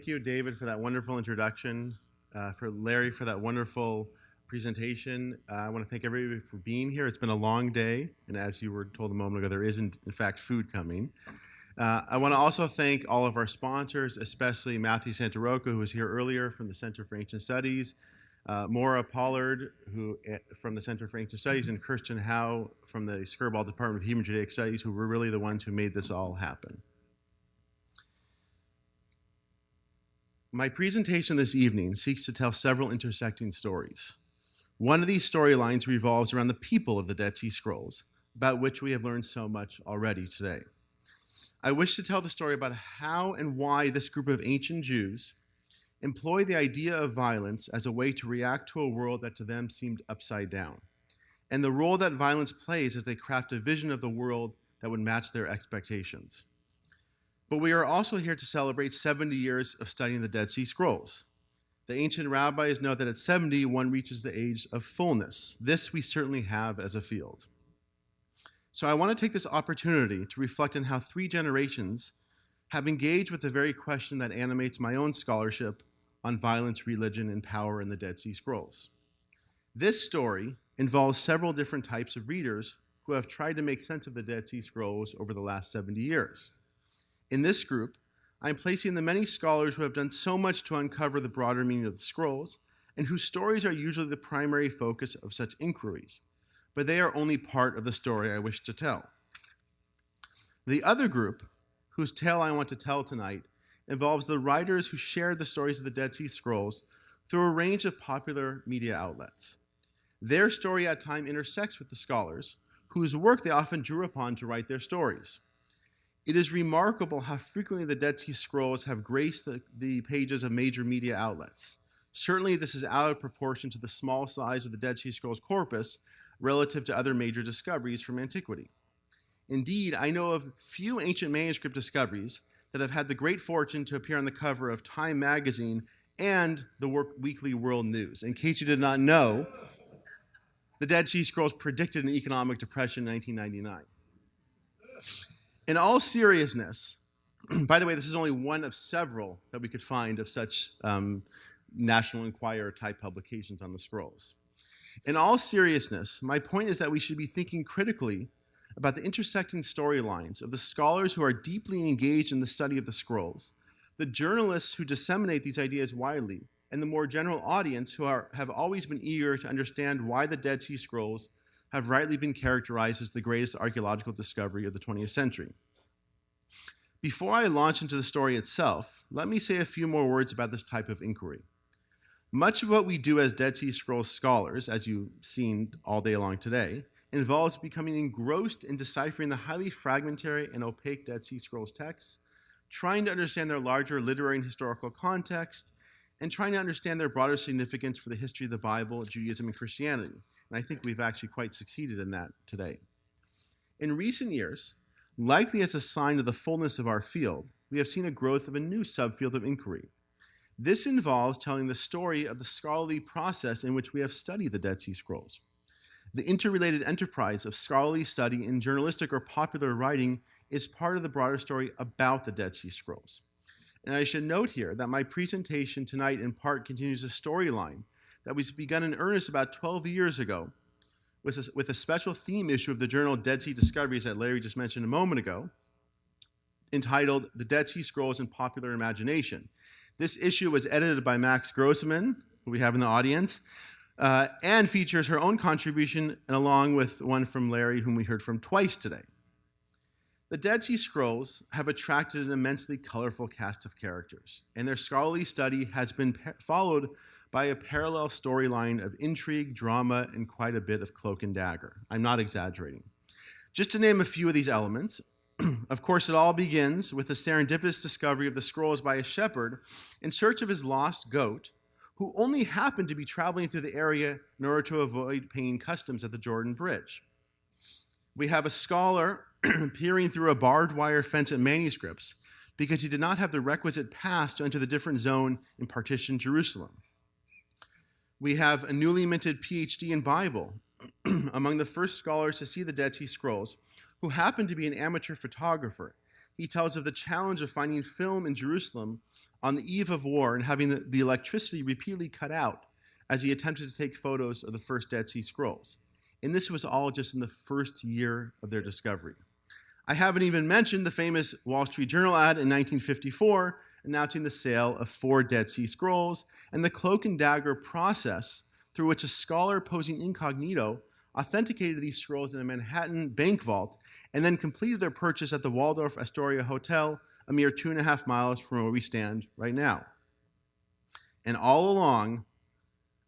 Thank you, David, for that wonderful introduction, for Larry for that wonderful presentation. I want to thank everybody for being here. It's been a long day, and as you were told a moment ago, there isn't, in fact, food coming. I want to also thank all of our sponsors, especially Matthew Santaroca, who was here earlier from the Center for Ancient Studies, Maura Pollard, who from the Center for Ancient Studies, and Kirsten Howe from the Skirball Department of Human Judaic Studies, who were really the ones who made this all happen. My presentation this evening seeks to tell several intersecting stories. One of these storylines revolves around the people of the Dead Sea Scrolls, about which we have learned so much already today. I wish to tell the story about how and why this group of ancient Jews employ the idea of violence as a way to react to a world that to them seemed upside down, and the role that violence plays as they craft a vision of the world that would match their expectations. But we are also here to celebrate 70 years of studying the Dead Sea Scrolls. The ancient rabbis know that at 70, one reaches the age of fullness. This we certainly have as a field. So I want to take this opportunity to reflect on how 3 generations have engaged with the very question that animates my own scholarship on violence, religion, and power in the Dead Sea Scrolls. This story involves several different types of readers who have tried to make sense of the Dead Sea Scrolls over the last 70 years. In this group, I'm placing the many scholars who have done so much to uncover the broader meaning of the scrolls, and whose stories are usually the primary focus of such inquiries, but they are only part of the story I wish to tell. The other group, whose tale I want to tell tonight, involves the writers who shared the stories of the Dead Sea Scrolls through a range of popular media outlets. Their story at times intersects with the scholars, whose work they often drew upon to write their stories. It is remarkable how frequently the Dead Sea Scrolls have graced the pages of major media outlets. Certainly, this is out of proportion to the small size of the Dead Sea Scrolls corpus relative to other major discoveries from antiquity. Indeed, I know of few ancient manuscript discoveries that have had the great fortune to appear on the cover of Time magazine and the Weekly World News. In case you did not know, the Dead Sea Scrolls predicted an economic depression in 1999. In all seriousness, by the way, this is only one of several that we could find of such National Enquirer type publications on the scrolls. In all seriousness, my point is that we should be thinking critically about the intersecting storylines of the scholars who are deeply engaged in the study of the scrolls, the journalists who disseminate these ideas widely, and the more general audience who have always been eager to understand why the Dead Sea Scrolls have rightly been characterized as the greatest archaeological discovery of the 20th century. Before I launch into the story itself, let me say a few more words about this type of inquiry. Much of what we do as Dead Sea Scrolls scholars, as you've seen all day long today, involves becoming engrossed in deciphering the highly fragmentary and opaque Dead Sea Scrolls texts, trying to understand their larger literary and historical context, and trying to understand their broader significance for the history of the Bible, Judaism, and Christianity. And I think we've actually quite succeeded in that today. In recent years, likely as a sign of the fullness of our field, we have seen a growth of a new subfield of inquiry. This involves telling the story of the scholarly process in which we have studied the Dead Sea Scrolls. The interrelated enterprise of scholarly study in journalistic or popular writing is part of the broader story about the Dead Sea Scrolls. And I should note here that my presentation tonight in part continues a storyline that was begun in earnest about 12 years ago with a special theme issue of the journal Dead Sea Discoveries that Larry just mentioned a moment ago, entitled The Dead Sea Scrolls in Popular Imagination. This issue was edited by Max Grossman, who we have in the audience, and features her own contribution, and along with one from Larry, whom we heard from twice today. The Dead Sea Scrolls have attracted an immensely colorful cast of characters, and their scholarly study has been followed by a parallel storyline of intrigue, drama, and quite a bit of cloak and dagger. I'm not exaggerating. Just to name a few of these elements, of course, it all begins with the serendipitous discovery of the scrolls by a shepherd in search of his lost goat, who only happened to be traveling through the area in order to avoid paying customs at the Jordan Bridge. We have a scholar peering through a barbed wire fence at manuscripts because he did not have the requisite pass to enter the different zone in partitioned Jerusalem. We have a newly minted PhD in Bible among the first scholars to see the Dead Sea Scrolls, who happened to be an amateur photographer. he tells of the challenge of finding film in Jerusalem on the eve of war and having the electricity repeatedly cut out as he attempted to take photos of the first Dead Sea Scrolls. And this was all just in the first year of their discovery. I haven't even mentioned the famous Wall Street Journal ad in 1954 announcing the sale of 4 Dead Sea Scrolls and the cloak and dagger process through which a scholar posing incognito authenticated these scrolls in a Manhattan bank vault and then completed their purchase at the Waldorf Astoria Hotel, a mere 2.5 miles from where we stand right now. And all along,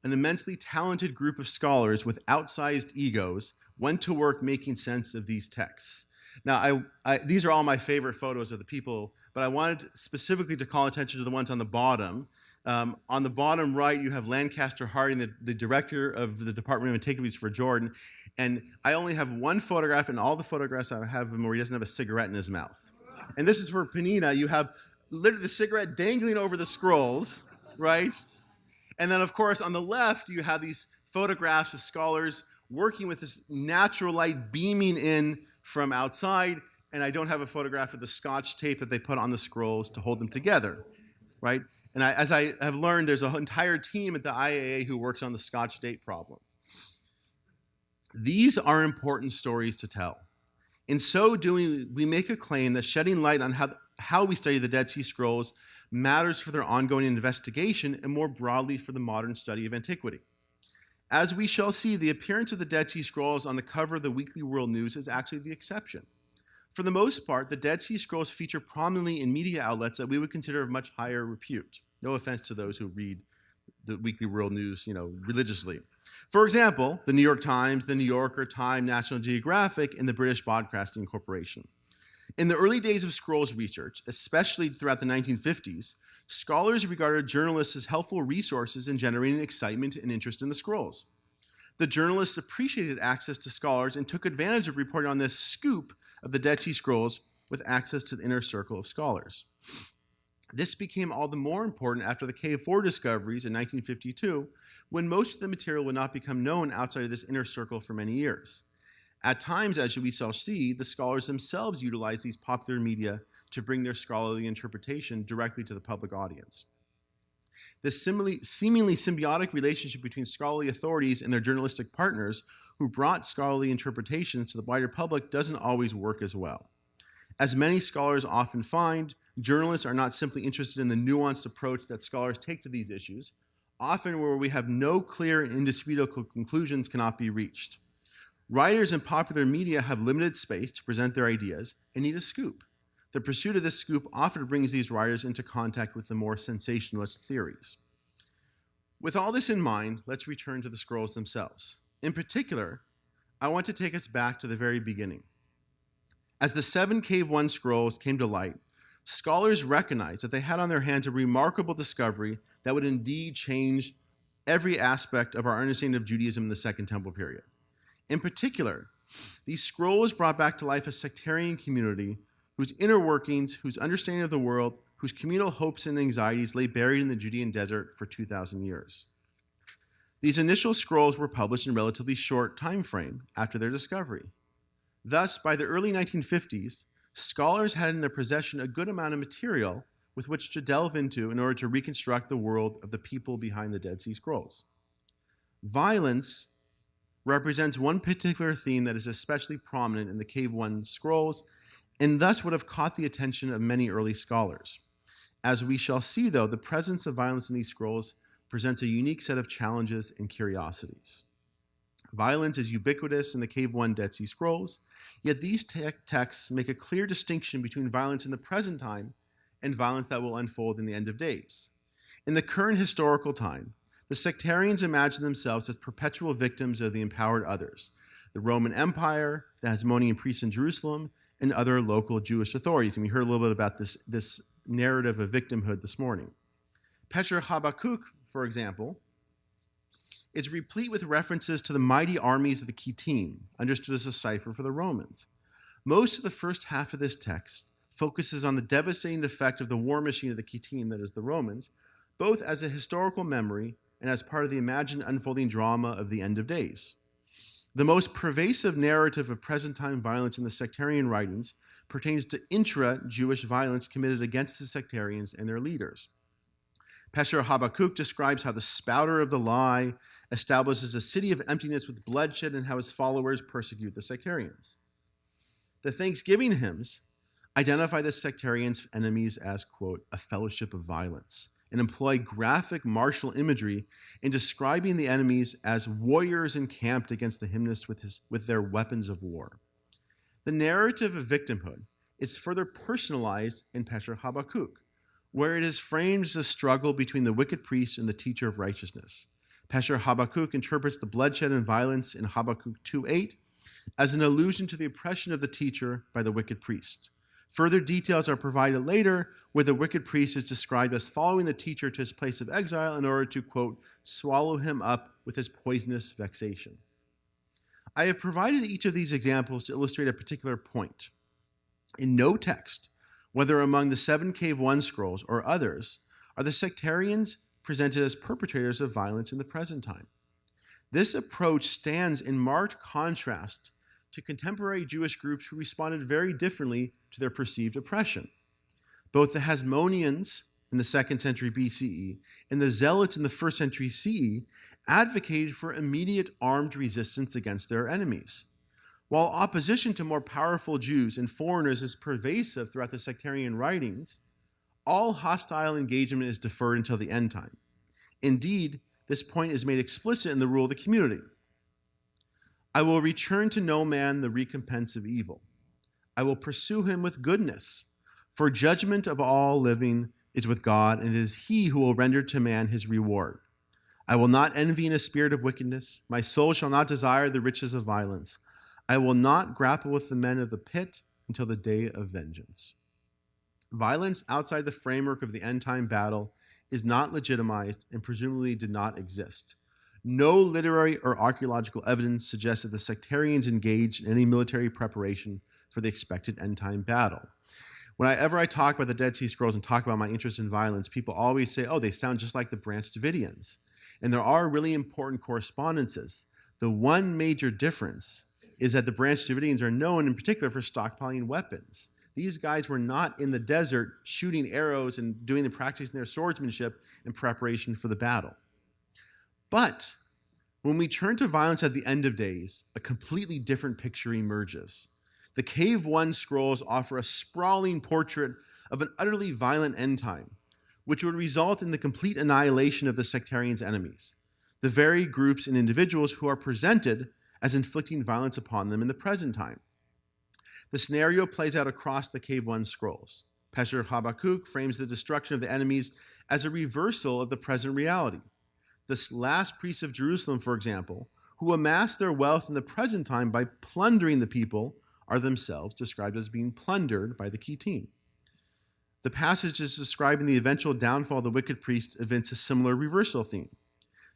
an immensely talented group of scholars with outsized egos went to work making sense of these texts. Now, these are all my favorite photos of the people, but I wanted specifically to call attention to the ones on the bottom. On the bottom right, you have Lancaster Harding, the director of the Department of Antiquities for Jordan, and I only have one photograph in all the photographs I have of him where he doesn't have a cigarette in his mouth. And this is for Penina. You have literally the cigarette dangling over the scrolls, right? And then, of course, on the left, you have these photographs of scholars working with this natural light beaming in from outside, and I don't have a photograph of the Scotch tape that they put on the scrolls to hold them together, right? And as I have learned, there's an entire team at the IAA who works on the Scotch tape problem. These are important stories to tell. In so doing, we make a claim that shedding light on how we study the Dead Sea Scrolls matters for their ongoing investigation and more broadly for the modern study of antiquity. As we shall see, the appearance of the Dead Sea Scrolls on the cover of the Weekly World News is actually the exception. For the most part, the Dead Sea Scrolls feature prominently in media outlets that we would consider of much higher repute. No offense to those who read the Weekly World News, religiously. For example, the New York Times, the New Yorker, Time, National Geographic, and the British Broadcasting Corporation. In the early days of scrolls research, especially throughout the 1950s, scholars regarded journalists as helpful resources in generating excitement and interest in the scrolls. The journalists appreciated access to scholars and took advantage of reporting on this scoop of the Dead Sea Scrolls with access to the inner circle of scholars. This became all the more important after the Cave 4 discoveries in 1952, when most of the material would not become known outside of this inner circle for many years. At times, as we shall see, the scholars themselves utilized these popular media to bring their scholarly interpretation directly to the public audience. This seemingly symbiotic relationship between scholarly authorities and their journalistic partners who brought scholarly interpretations to the wider public doesn't always work as well. As many scholars often find, journalists are not simply interested in the nuanced approach that scholars take to these issues, often where we have no clear and indisputable conclusions cannot be reached. Writers in popular media have limited space to present their ideas and need a scoop. The pursuit of this scoop often brings these writers into contact with the more sensationalist theories. With all this in mind, let's return to the scrolls themselves. In particular, I want to take us back to the very beginning. As the 7 Cave 1 scrolls came to light, scholars recognized that they had on their hands a remarkable discovery that would indeed change every aspect of our understanding of Judaism in the Second Temple period. In particular, these scrolls brought back to life a sectarian community whose inner workings, whose understanding of the world, whose communal hopes and anxieties lay buried in the Judean desert for 2,000 years. These initial scrolls were published in a relatively short time frame after their discovery. Thus, by the early 1950s, scholars had in their possession a good amount of material with which to delve into in order to reconstruct the world of the people behind the Dead Sea Scrolls. Violence represents one particular theme that is especially prominent in the Cave 1 scrolls, and thus would have caught the attention of many early scholars. As we shall see, though, the presence of violence in these scrolls presents a unique set of challenges and curiosities. Violence is ubiquitous in the Cave 1 Dead Sea Scrolls, yet these texts make a clear distinction between violence in the present time and violence that will unfold in the end of days. In the current historical time, the sectarians imagine themselves as perpetual victims of the empowered others, the Roman Empire, the Hasmonean priests in Jerusalem, and other local Jewish authorities. And we heard a little bit about this narrative of victimhood this morning. Pesher Habakkuk, for example, is replete with references to the mighty armies of the Kittim, understood as a cipher for the Romans. Most of the first half of this text focuses on the devastating effect of the war machine of the Kittim, that is the Romans, both as a historical memory and as part of the imagined unfolding drama of the end of days. The most pervasive narrative of present-time violence in the sectarian writings pertains to intra-Jewish violence committed against the sectarians and their leaders. Pesher Habakkuk describes how the spouter of the lie establishes a city of emptiness with bloodshed and how his followers persecute the sectarians. The Thanksgiving hymns identify the sectarians' enemies as, quote, a fellowship of violence, and employ graphic martial imagery in describing the enemies as warriors encamped against the hymnist with their weapons of war. The narrative of victimhood is further personalized in Pesher Habakkuk, where it is framed as a struggle between the wicked priest and the teacher of righteousness. Pesher Habakkuk interprets the bloodshed and violence in Habakkuk 2:8 as an allusion to the oppression of the teacher by the wicked priest. Further details are provided later, where the wicked priest is described as following the teacher to his place of exile in order to, quote, swallow him up with his poisonous vexation. I have provided each of these examples to illustrate a particular point. In no text, whether among the 7 Cave 1 scrolls or others, are the sectarians presented as perpetrators of violence in the present time. This approach stands in marked contrast to contemporary Jewish groups who responded very differently to their perceived oppression. Both the Hasmoneans in the 2nd century BCE and the Zealots in the 1st century CE advocated for immediate armed resistance against their enemies. While opposition to more powerful Jews and foreigners is pervasive throughout the sectarian writings, all hostile engagement is deferred until the end time. Indeed, this point is made explicit in the rule of the community. I will return to no man the recompense of evil. I will pursue him with goodness, for judgment of all living is with God, and it is he who will render to man his reward. I will not envy in a spirit of wickedness. My soul shall not desire the riches of violence. I will not grapple with the men of the pit until the day of vengeance. Violence outside the framework of the end-time battle is not legitimized and presumably did not exist. No literary or archaeological evidence suggests that the sectarians engaged in any military preparation for the expected end-time battle. Whenever I talk about the Dead Sea Scrolls and talk about my interest in violence, people always say, oh, they sound just like the Branch Davidians. And there are really important correspondences. The one major difference is that the Branch Davidians are known in particular for stockpiling weapons. These guys were not in the desert shooting arrows and doing the practicing their swordsmanship in preparation for the battle. But when we turn to violence at the end of days, a completely different picture emerges. The Cave 1 scrolls offer a sprawling portrait of an utterly violent end time, which would result in the complete annihilation of the sectarians' enemies, the very groups and individuals who are presented as inflicting violence upon them in the present time. The scenario plays out across the Cave 1 scrolls. Pesher Habakkuk frames the destruction of the enemies as a reversal of the present reality. The last priests of Jerusalem, for example, who amassed their wealth in the present time by plundering the people, are themselves described as being plundered by the Kittim. The passages describing the eventual downfall of the wicked priest evince a similar reversal theme.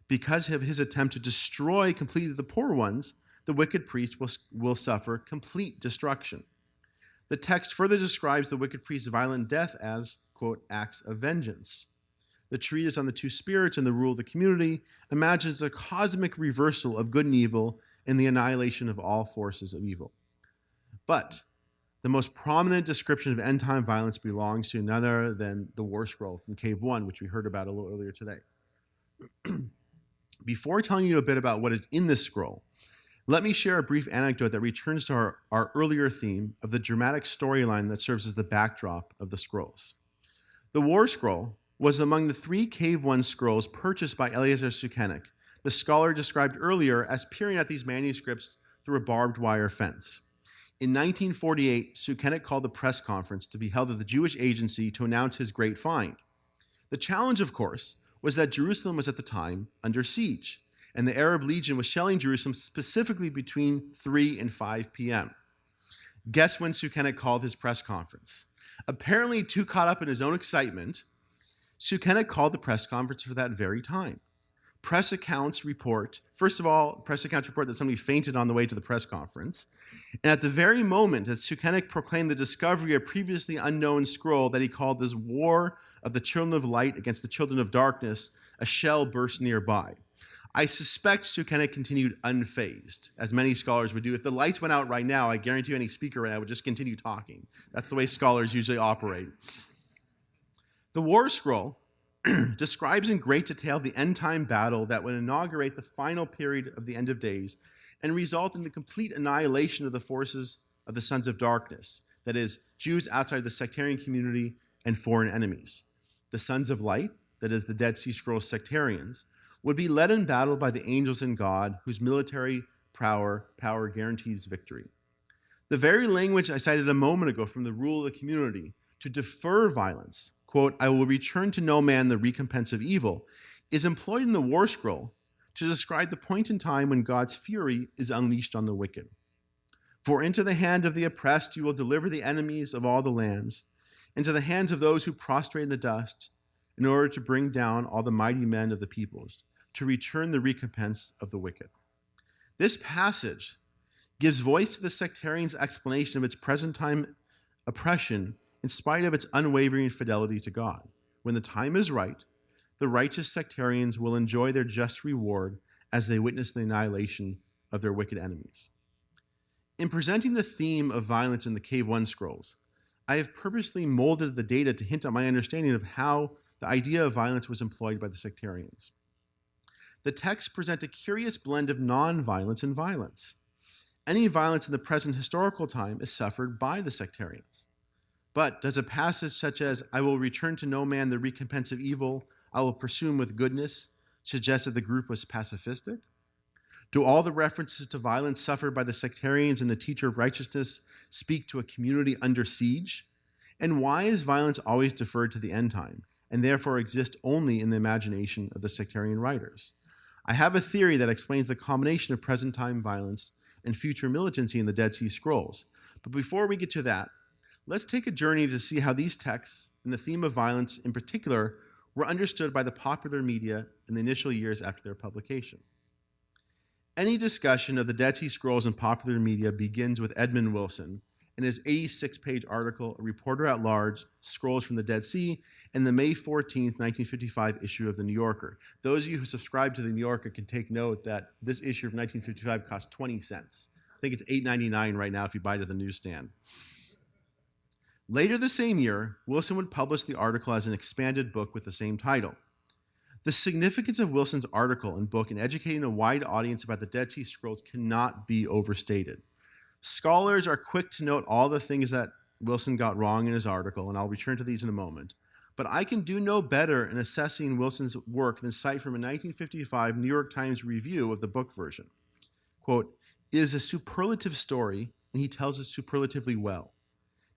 Because of his attempt to destroy completely the poor ones, the wicked priest will suffer complete destruction. The text further describes the wicked priest's violent death as, quote, acts of vengeance. The treatise on the two spirits and the rule of the community imagines a cosmic reversal of good and evil and the annihilation of all forces of evil. But the most prominent description of end-time violence belongs to none other than the War Scroll from Cave 1, which we heard about a little earlier today. Before telling you a bit about what is in this scroll, let me share a brief anecdote that returns to our earlier theme of the dramatic storyline that serves as the backdrop of the scrolls. The War Scroll was among the 3 Cave 1 scrolls purchased by Eliezer Sukenik, the scholar described earlier as peering at these manuscripts through a barbed wire fence. In 1948, Sukenik called a press conference to be held at the Jewish Agency to announce his great find. The challenge, of course, was that Jerusalem was at the time under siege, and the Arab Legion was shelling Jerusalem specifically between 3 and 5 p.m. Guess when Sukenik called his press conference? Apparently too caught up in his own excitement, Sukenik called the press conference for that very time. Press accounts report that somebody fainted on the way to the press conference. And at the very moment that Sukenik proclaimed the discovery of a previously unknown scroll that he called this War of the Children of Light against the Children of Darkness, a shell burst nearby. I suspect Schiffman continued unfazed, as many scholars would do. If the lights went out right now, I guarantee you any speaker right now would just continue talking. That's the way scholars usually operate. The War Scroll describes in great detail the end-time battle that would inaugurate the final period of the end of days and result in the complete annihilation of the forces of the sons of darkness, that is, Jews outside the sectarian community and foreign enemies. The sons of light, that is, the Dead Sea Scrolls sectarians, would be led in battle by the angels in God, whose military power guarantees victory. The very language I cited a moment ago from the rule of the community to defer violence, quote, I will return to no man the recompense of evil, is employed in the War Scroll to describe the point in time when God's fury is unleashed on the wicked. For into the hand of the oppressed you will deliver the enemies of all the lands, into the hands of those who prostrate in the dust, in order to bring down all the mighty men of the peoples, to return the recompense of the wicked. This passage gives voice to the sectarian's explanation of its present time oppression in spite of its unwavering fidelity to God. When the time is right, the righteous sectarians will enjoy their just reward as they witness the annihilation of their wicked enemies. In presenting the theme of violence in the Cave 1 scrolls, I have purposely molded the data to hint at my understanding of how the idea of violence was employed by the sectarians. The texts present a curious blend of non-violence and violence. Any violence in the present historical time is suffered by the sectarians. But does a passage such as, I will return to no man the recompense of evil, I will pursue him with goodness, suggest that the group was pacifistic? Do all the references to violence suffered by the sectarians and the teacher of righteousness speak to a community under siege? And why is violence always deferred to the end time, and therefore exist only in the imagination of the sectarian writers? I have a theory that explains the combination of present-time violence and future militancy in the Dead Sea Scrolls. But before we get to that, let's take a journey to see how these texts, and the theme of violence in particular, were understood by the popular media in the initial years after their publication. Any discussion of the Dead Sea Scrolls in popular media begins with Edmund Wilson in his 86-page article, A Reporter at Large, Scrolls from the Dead Sea, in the May 14, 1955 issue of The New Yorker. Those of you who subscribe to The New Yorker can take note that this issue of 1955 cost 20 cents. I think it's $8.99 right now if you buy it at the newsstand. Later the same year, Wilson would publish the article as an expanded book with the same title. The significance of Wilson's article and book in educating a wide audience about the Dead Sea Scrolls cannot be overstated. Scholars are quick to note all the things that Wilson got wrong in his article, and I'll return to these in a moment. But I can do no better in assessing Wilson's work than cite from a 1955 New York Times review of the book version. Quote, it is a superlative story, and he tells it superlatively well.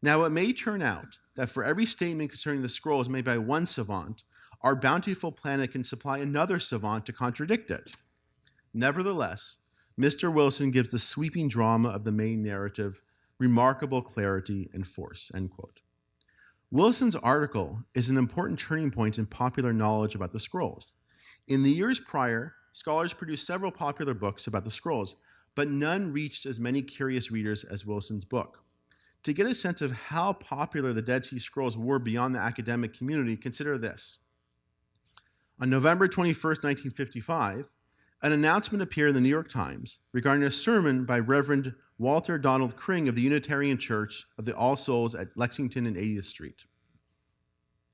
Now, it may turn out that for every statement concerning the scrolls made by one savant, our bountiful planet can supply another savant to contradict it. Nevertheless, Mr. Wilson gives the sweeping drama of the main narrative remarkable clarity and force, end quote. Wilson's article is an important turning point in popular knowledge about the scrolls. In the years prior, scholars produced several popular books about the scrolls, but none reached as many curious readers as Wilson's book. To get a sense of how popular the Dead Sea Scrolls were beyond the academic community, consider this. On November 21st, 1955, an announcement appeared in the New York Times regarding a sermon by Reverend Walter Donald Kring of the Unitarian Church of the All Souls at Lexington and 80th Street.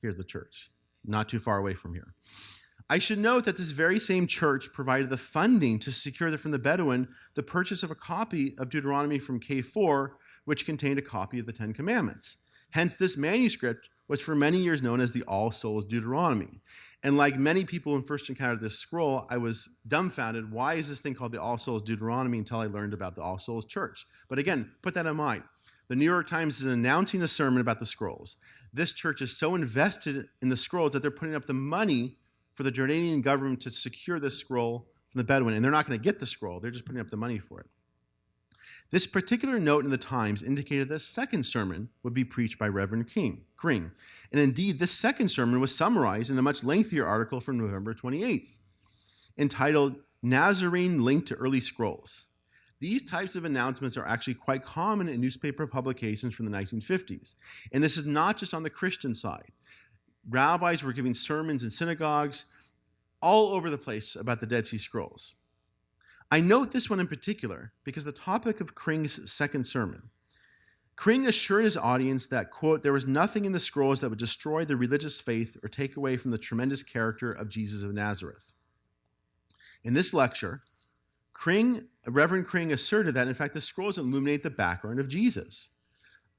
Here's the church, not too far away from here. I should note that this very same church provided the funding to secure from the Bedouin the purchase of a copy of Deuteronomy from K4, which contained a copy of the Ten Commandments. Hence, this manuscript was for many years known as the All Souls Deuteronomy. And like many people who first encountered this scroll, I was dumbfounded. Why is this thing called the All Souls Deuteronomy until I learned about the All Souls Church? But again, put that in mind. The New York Times is announcing a sermon about the scrolls. This church is so invested in the scrolls that they're putting up the money for the Jordanian government to secure this scroll from the Bedouin. And they're not going to get the scroll. They're just putting up the money for it. This particular note in the Times indicated that a second sermon would be preached by Reverend Kring. And indeed, this second sermon was summarized in a much lengthier article from November 28th, entitled Nazarene Linked to Early Scrolls. These types of announcements are actually quite common in newspaper publications from the 1950s. And this is not just on the Christian side. Rabbis were giving sermons in synagogues all over the place about the Dead Sea Scrolls. I note this one in particular because the topic of Kring's second sermon. Kring assured his audience that, quote, there was nothing in the scrolls that would destroy the religious faith or take away from the tremendous character of Jesus of Nazareth. In this lecture, Reverend Kring asserted that, in fact, the scrolls illuminate the background of Jesus.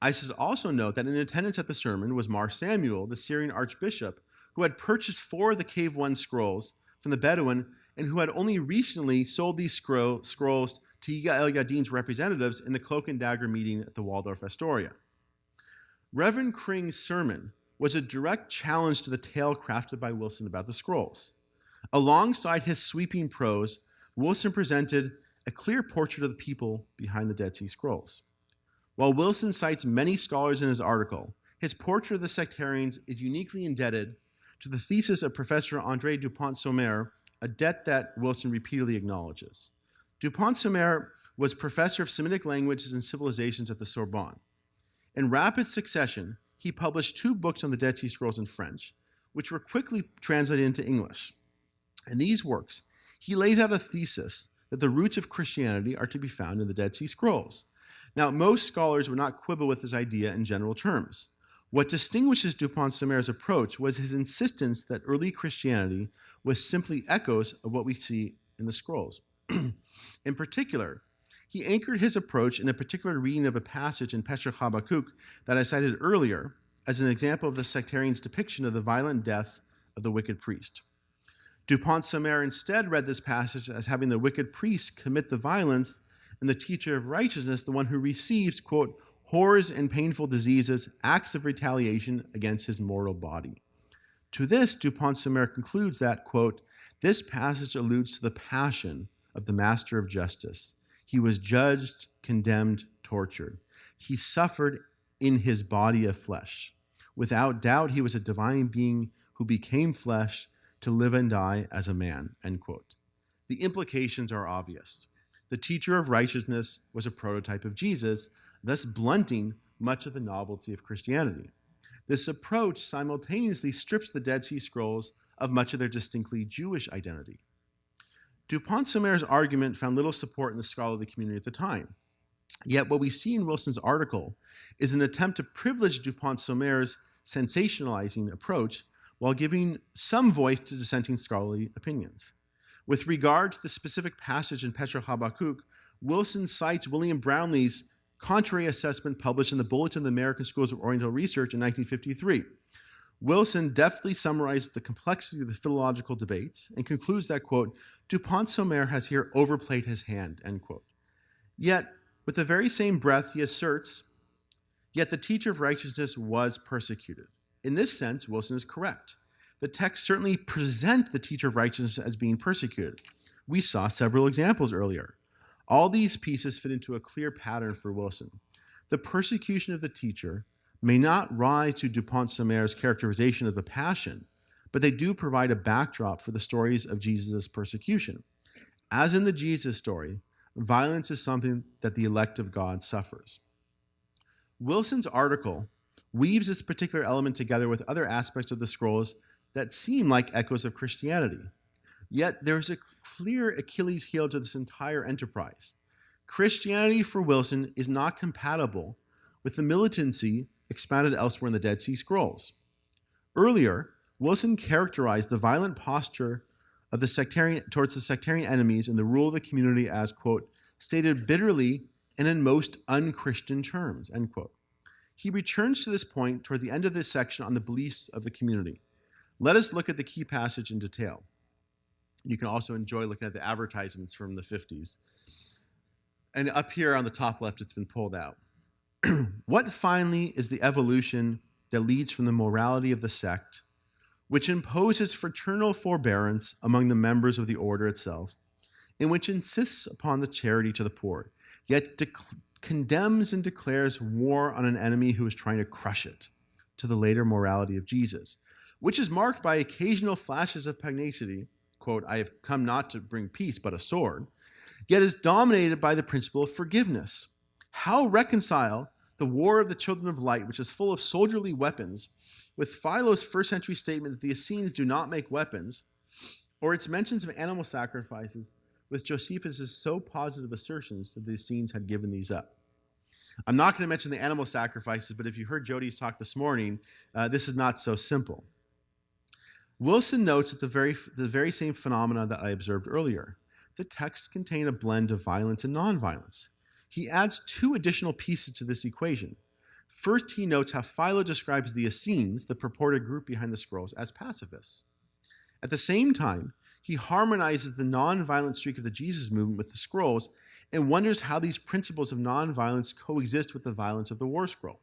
I should also note that in attendance at the sermon was Mar Samuel, the Syrian archbishop, who had purchased 4 of the Cave 1 scrolls from the Bedouin and who had only recently sold these scrolls to Yigal Yadin's representatives in the Cloak and Dagger meeting at the Waldorf Astoria. Reverend Kring's sermon was a direct challenge to the tale crafted by Wilson about the scrolls. Alongside his sweeping prose, Wilson presented a clear portrait of the people behind the Dead Sea Scrolls. While Wilson cites many scholars in his article, his portrait of the sectarians is uniquely indebted to the thesis of Professor André Dupont-Sommer, a debt that Wilson repeatedly acknowledges. Dupont-Sommer was professor of Semitic languages and civilizations at the Sorbonne. In rapid succession, he published 2 books on the Dead Sea Scrolls in French, which were quickly translated into English. In these works, he lays out a thesis that the roots of Christianity are to be found in the Dead Sea Scrolls. Now, most scholars would not quibble with this idea in general terms. What distinguishes Dupont-Sommer's approach was his insistence that early Christianity was simply echoes of what we see in the scrolls. In particular, he anchored his approach in a particular reading of a passage in Pesach Habakkuk that I cited earlier as an example of the sectarian's depiction of the violent death of the wicked priest. Dupont-Sommer instead read this passage as having the wicked priest commit the violence and the teacher of righteousness, the one who receives, quote, horrors and painful diseases, acts of retaliation against his mortal body. To this, Dupont-Sommer concludes that, quote, this passage alludes to the passion of the master of justice. He was judged, condemned, tortured. He suffered in his body of flesh. Without doubt, he was a divine being who became flesh to live and die as a man, end quote. The implications are obvious. The teacher of righteousness was a prototype of Jesus, thus blunting much of the novelty of Christianity. This approach simultaneously strips the Dead Sea Scrolls of much of their distinctly Jewish identity. Dupont-Sommer's argument found little support in the scholarly community at the time. Yet what we see in Wilson's article is an attempt to privilege Dupont-Sommer's sensationalizing approach while giving some voice to dissenting scholarly opinions. With regard to the specific passage in Pesach Habakkuk, Wilson cites William Brownlee's contrary assessment published in the Bulletin of the American Schools of Oriental Research in 1953. Wilson deftly summarized the complexity of the philological debates and concludes that, quote, Dupont-Sommer has here overplayed his hand, end quote. Yet, with the very same breath, he asserts, yet the teacher of righteousness was persecuted. In this sense, Wilson is correct. The texts certainly present the teacher of righteousness as being persecuted. We saw several examples earlier. All these pieces fit into a clear pattern for Wilson. The persecution of the teacher may not rise to Dupont-Sommer's characterization of the passion, but they do provide a backdrop for the stories of Jesus' persecution. As in the Jesus story, violence is something that the elect of God suffers. Wilson's article weaves this particular element together with other aspects of the scrolls that seem like echoes of Christianity. Yet there's a clear Achilles heel to this entire enterprise. Christianity for Wilson is not compatible with the militancy expounded elsewhere in the Dead Sea Scrolls. Earlier, Wilson characterized the violent posture of the sectarian towards the sectarian enemies and the rule of the community as, quote, stated bitterly and in most unchristian terms, end quote. He returns to this point toward the end of this section on the beliefs of the community. Let us look at the key passage in detail. You can also enjoy looking at the advertisements from the 50s. And up here on the top left, it's been pulled out. What finally is the evolution that leads from the morality of the sect, which imposes fraternal forbearance among the members of the order itself, and which insists upon the charity to the poor, yet condemns and declares war on an enemy who is trying to crush it, to the later morality of Jesus, which is marked by occasional flashes of pugnacity, quote, I have come not to bring peace but a sword, yet is dominated by the principle of forgiveness. How reconcile the war of the children of light, which is full of soldierly weapons, with Philo's first century statement that the Essenes do not make weapons, or its mentions of animal sacrifices with Josephus's so positive assertions that the Essenes had given these up. I'm not going to mention the animal sacrifices, but if you heard Jody's talk this morning, this is not so simple. Wilson notes that the very same phenomena that I observed earlier. The texts contain a blend of violence and nonviolence. He adds two additional pieces to this equation. First, he notes how Philo describes the Essenes, the purported group behind the scrolls, as pacifists. At the same time, he harmonizes the nonviolent streak of the Jesus movement with the scrolls and wonders how these principles of nonviolence coexist with the violence of the war scroll.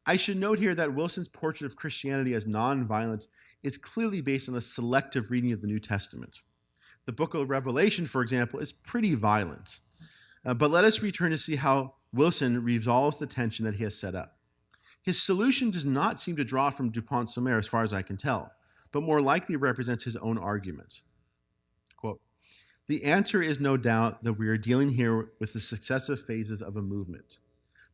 I should note here that Wilson's portrait of Christianity as nonviolent is clearly based on a selective reading of the New Testament. The book of Revelation, for example, is pretty violent. But let us return to see how Wilson resolves the tension that he has set up. His solution does not seem to draw from Dupont-Sommer, as far as I can tell, but more likely represents his own argument. Quote, "The answer is no doubt that we are dealing here with the successive phases of a movement.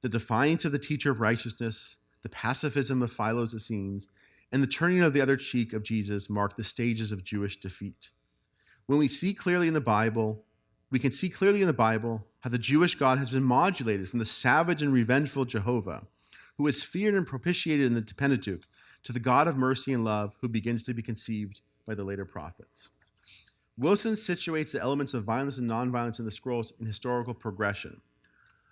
The defiance of the teacher of righteousness, the pacifism of Philo's Essenes, and the turning of the other cheek of Jesus mark the stages of Jewish defeat. When we can see clearly in the Bible how the Jewish God has been modulated from the savage and revengeful Jehovah, who is feared and propitiated in the Pentateuch, to the God of mercy and love, who begins to be conceived by the later prophets." Wilson situates the elements of violence and nonviolence in the scrolls in historical progression.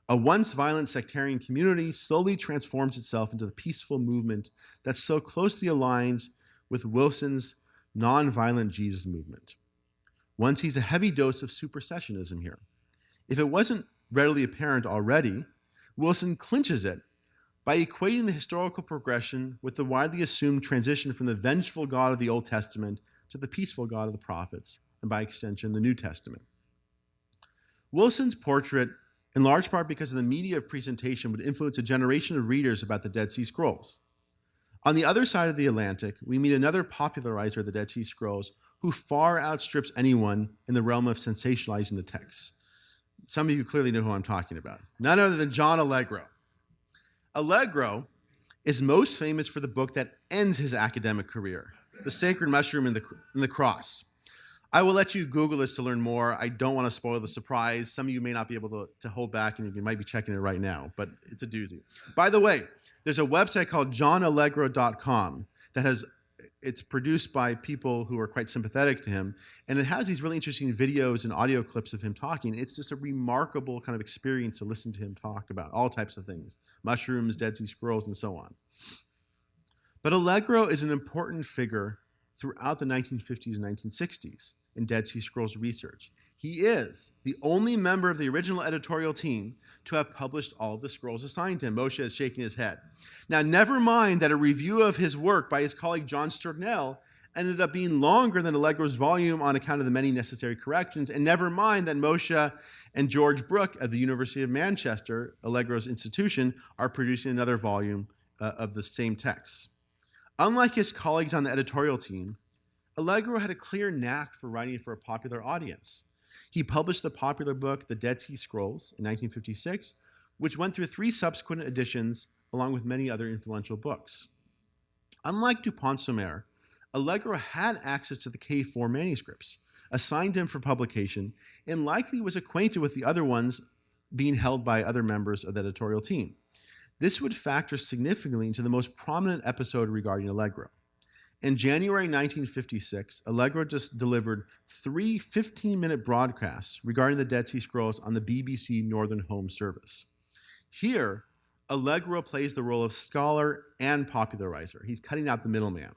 A once violent sectarian community slowly transforms itself into the peaceful movement that so closely aligns with Wilson's nonviolent Jesus movement. One sees a heavy dose of supersessionism here. If it wasn't readily apparent already, Wilson clinches it by equating the historical progression with the widely assumed transition from the vengeful God of the Old Testament to the peaceful God of the prophets, and by extension, the New Testament. Wilson's portrait, in large part because of the media of presentation, would influence a generation of readers about the Dead Sea Scrolls. On the other side of the Atlantic, we meet another popularizer of the Dead Sea Scrolls who far outstrips anyone in the realm of sensationalizing the texts. Some of you clearly know who I'm talking about. None other than John Allegro. Allegro is most famous for the book that ends his academic career, The Sacred Mushroom and the Cross. I will let you Google this to learn more. I don't want to spoil the surprise. Some of you may not be able to hold back, and you might be checking it right now, but it's a doozy. By the way, there's a website called johnallegro.com it's produced by people who are quite sympathetic to him, and it has these really interesting videos and audio clips of him talking. It's just a remarkable kind of experience to listen to him talk about all types of things, mushrooms, Dead Sea Scrolls, and so on. But Allegro is an important figure throughout the 1950s and 1960s in Dead Sea Scrolls research. He is the only member of the original editorial team to have published all of the scrolls assigned to him. Moshe is shaking his head. Now, never mind that a review of his work by his colleague John Sturgnell ended up being longer than Allegro's volume on account of the many necessary corrections, and never mind that Moshe and George Brooke at the University of Manchester, Allegro's institution, are producing another volume of the same texts. Unlike his colleagues on the editorial team, Allegro had a clear knack for writing for a popular audience. He published the popular book, The Dead Sea Scrolls, in 1956, which went through 3 subsequent editions, along with many other influential books. Unlike Dupont-Sommer, Allegro had access to the K4 manuscripts, assigned to him for publication, and likely was acquainted with the other ones being held by other members of the editorial team. This would factor significantly into the most prominent episode regarding Allegro. In January 1956, Allegro just delivered 3 15-minute broadcasts regarding the Dead Sea Scrolls on the BBC Northern Home Service. Here, Allegro plays the role of scholar and popularizer. He's cutting out the middleman.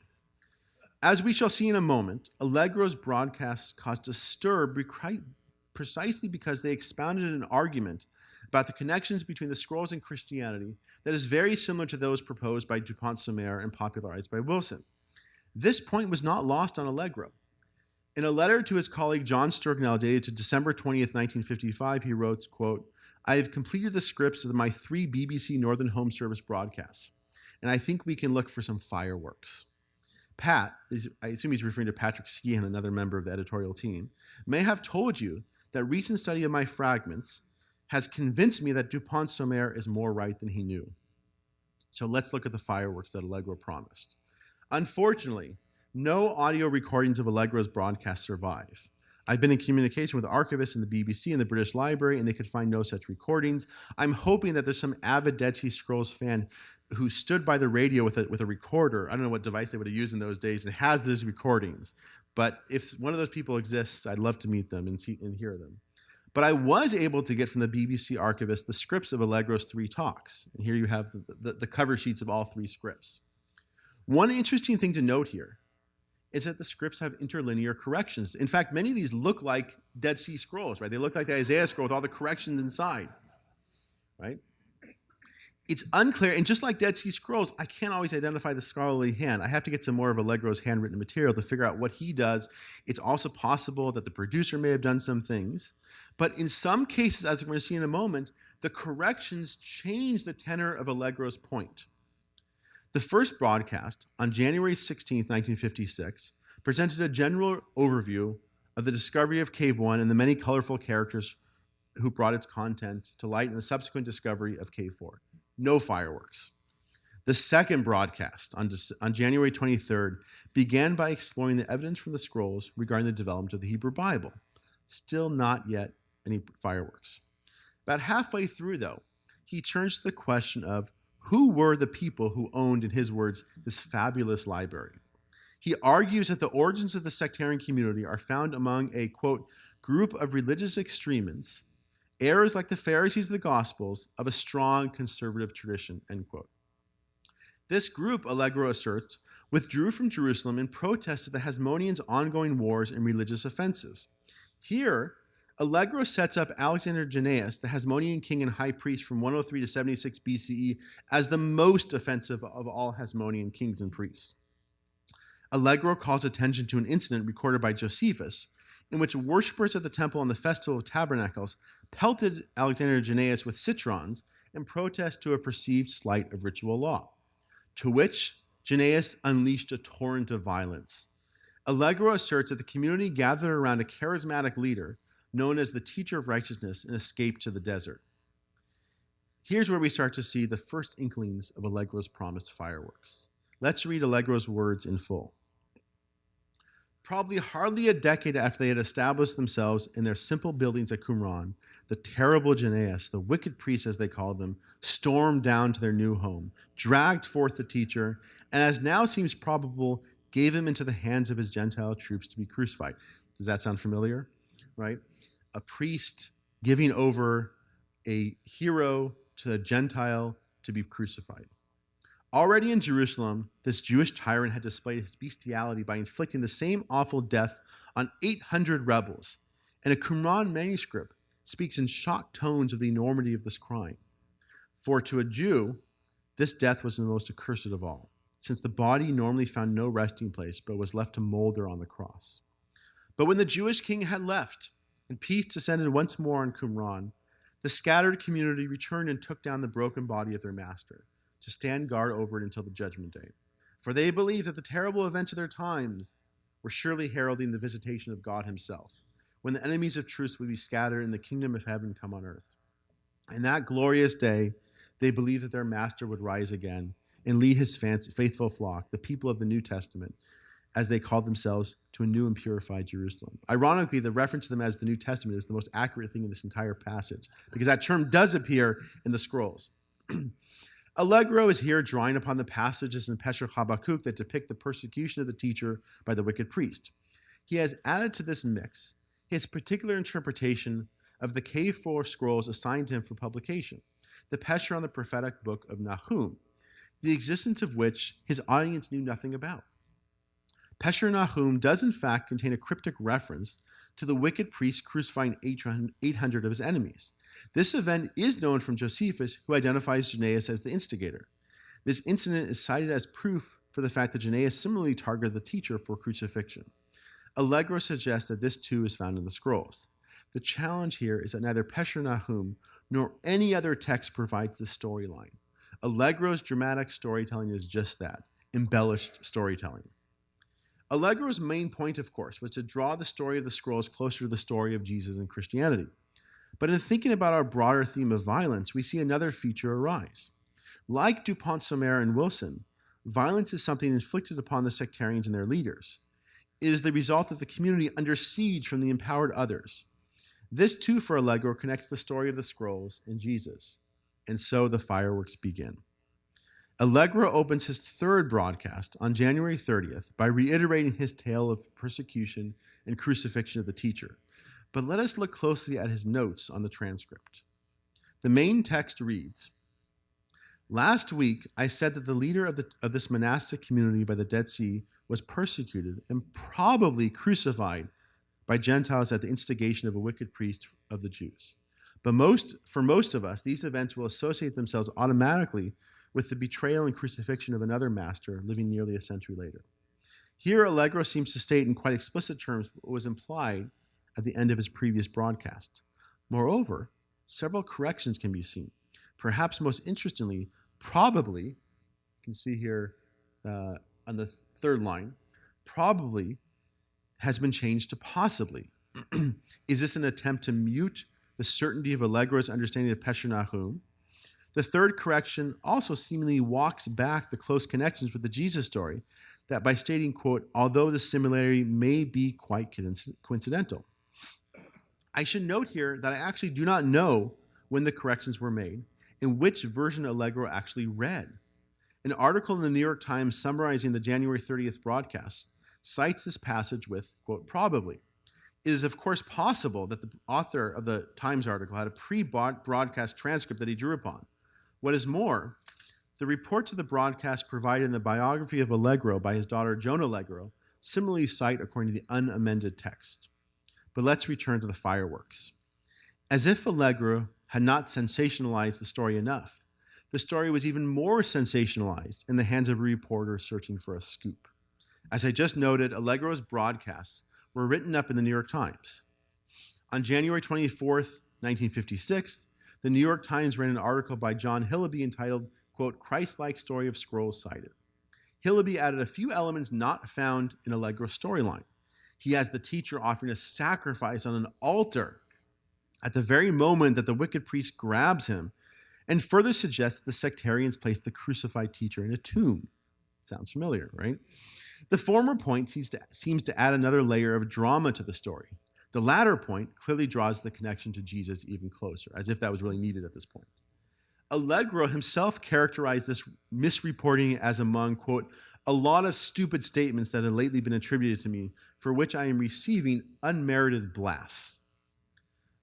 As we shall see in a moment, Allegro's broadcasts caused a stir precisely because they expounded an argument about the connections between the scrolls and Christianity that is very similar to those proposed by Dupont-Sommer and popularized by Wilson. This point was not lost on Allegro. In a letter to his colleague John Sturgnell dated to December 20th, 1955, he wrote, quote, "I have completed the scripts of my 3 BBC Northern Home Service broadcasts, and I think we can look for some fireworks." Pat, I assume he's referring to Patrick Skehan, another member of the editorial team, may have told you that recent study of my fragments has convinced me that Dupont-Sommer is more right than he knew. So let's look at the fireworks that Allegro promised. Unfortunately, No audio recordings of Allegro's broadcast survive. I've been in communication with archivists in the BBC and the British Library, and they could find no such recordings. I'm hoping that there's some avid Dead Sea Scrolls fan who stood by the radio with a recorder. I don't know what device they would have used in those days and has those recordings. But if one of those people exists, I'd love to meet them and hear them. But I was able to get from the BBC archivist the scripts of Allegro's 3 talks. And here you have the cover sheets of all 3 scripts. One interesting thing to note here is that the scripts have interlinear corrections. In fact, many of these look like Dead Sea Scrolls, right? They look like the Isaiah scroll with all the corrections inside, right? It's unclear, and just like Dead Sea Scrolls, I can't always identify the scholarly hand. I have to get some more of Allegro's handwritten material to figure out what he does. It's also possible that the producer may have done some things. But in some cases, as we're going to see in a moment, the corrections change the tenor of Allegro's point. The first broadcast, on January 16, 1956, presented a general overview of the discovery of Cave 1 and the many colorful characters who brought its content to light in the subsequent discovery of Cave 4. No fireworks. The second broadcast, on January 23rd, began by exploring the evidence from the scrolls regarding the development of the Hebrew Bible. Still not yet any fireworks. About halfway through, though, he turns to the question of who were the people who owned, in his words, this fabulous library. He argues that the origins of the sectarian community are found among a, quote, group of religious extremists, errors like the Pharisees of the Gospels, of a strong conservative tradition, end quote. This group, Allegro asserts, withdrew from Jerusalem in protest of the Hasmoneans' ongoing wars and religious offenses. Here, Allegro sets up Alexander Jannaeus, the Hasmonean king and high priest from 103 to 76 BCE, as the most offensive of all Hasmonean kings and priests. Allegro calls attention to an incident recorded by Josephus, in which worshippers at the temple on the Festival of Tabernacles pelted Alexander Jannaeus with citrons in protest to a perceived slight of ritual law, to which Jannaeus unleashed a torrent of violence. Allegro asserts that the community gathered around a charismatic leader known as the teacher of righteousness and escaped to the desert. Here's where we start to see the first inklings of Allegro's promised fireworks. Let's read Allegro's words in full. Probably hardly a decade after they had established themselves in their simple buildings at Qumran, the terrible Jannaeus, the wicked priests as they called them, stormed down to their new home, dragged forth the teacher, and as now seems probable, gave him into the hands of his Gentile troops to be crucified. Does that sound familiar? Right? A priest giving over a hero to a Gentile to be crucified. Already in Jerusalem, this Jewish tyrant had displayed his bestiality by inflicting the same awful death on 800 rebels, and a Qumran manuscript speaks in shocked tones of the enormity of this crime. For to a Jew, this death was the most accursed of all, since the body normally found no resting place, but was left to molder on the cross. But when the Jewish king had left, and peace descended once more on Qumran, the scattered community returned and took down the broken body of their master, to stand guard over it until the judgment day. For they believed that the terrible events of their times were surely heralding the visitation of God himself, when the enemies of truth would be scattered and the kingdom of heaven come on earth. In that glorious day, they believed that their master would rise again and lead his faithful flock, the people of the New Testament, as they called themselves, to a new and purified Jerusalem. Ironically, the reference to them as the New Testament is the most accurate thing in this entire passage, because that term does appear in the scrolls. Allegro is here drawing upon the passages in Pesach Habakkuk that depict the persecution of the teacher by the wicked priest. He has added to this mix his particular interpretation of the Cave 4 scrolls assigned to him for publication, the Pesach on the prophetic book of Nahum, the existence of which his audience knew nothing about. Pesach Nahum does in fact contain a cryptic reference to the wicked priest crucifying 800 of his enemies. This event is known from Josephus, who identifies Jannaeus as the instigator. This incident is cited as proof for the fact that Jannaeus similarly targeted the teacher for crucifixion. Allegro suggests that this too is found in the scrolls. The challenge here is that neither Pesach Nahum nor any other text provides the storyline. Allegro's dramatic storytelling is just that, embellished storytelling. Allegro's main point, of course, was to draw the story of the scrolls closer to the story of Jesus and Christianity. But in thinking about our broader theme of violence, we see another feature arise. Like Dupont-Sommer and Wilson, violence is something inflicted upon the sectarians and their leaders. It is the result of the community under siege from the empowered others. This too for Allegro connects the story of the scrolls and Jesus. And so the fireworks begin. Allegro opens his third broadcast on January 30th by reiterating his tale of persecution and crucifixion of the teacher. But let us look closely at his notes on the transcript. The main text reads, "Last week, I said that the leader of this monastic community by the Dead Sea was persecuted and probably crucified by Gentiles at the instigation of a wicked priest of the Jews. But for most of us, these events will associate themselves automatically with the betrayal and crucifixion of another master living nearly a century later." Here, Allegro seems to state in quite explicit terms what was implied at the end of his previous broadcast. Moreover, several corrections can be seen. Perhaps most interestingly, probably, you can see here on the third line, probably has been changed to possibly. Is this an attempt to mute the certainty of Allegro's understanding of Pesher Nahum? The third correction also seemingly walks back the close connections with the Jesus story, that by stating, quote, "although the similarity may be quite coincidental." I should note here that I actually do not know when the corrections were made and which version Allegro actually read. An article in the New York Times summarizing the January 30th broadcast cites this passage with, quote, "probably." It is, of course, possible that the author of the Times article had a pre-broadcast transcript that he drew upon. What is more, the reports of the broadcast provided in the biography of Allegro by his daughter Joan Allegro similarly cite according to the unamended text. But let's return to the fireworks. As if Allegro had not sensationalized the story enough, the story was even more sensationalized in the hands of a reporter searching for a scoop. As I just noted, Allegro's broadcasts were written up in the New York Times. On January 24th, 1956, the New York Times ran an article by John Hillaby entitled, quote, "Christ-like Story of Scrolls Cited." Hillaby added a few elements not found in Allegro's storyline. He has the teacher offering a sacrifice on an altar at the very moment that the wicked priest grabs him, and further suggests that the sectarians placed the crucified teacher in a tomb. Sounds familiar, right? The former point seems to add another layer of drama to the story. The latter point clearly draws the connection to Jesus even closer, as if that was really needed at this point. Allegro himself characterized this misreporting as among, quote, "a lot of stupid statements that have lately been attributed to me, for which I am receiving unmerited blasts."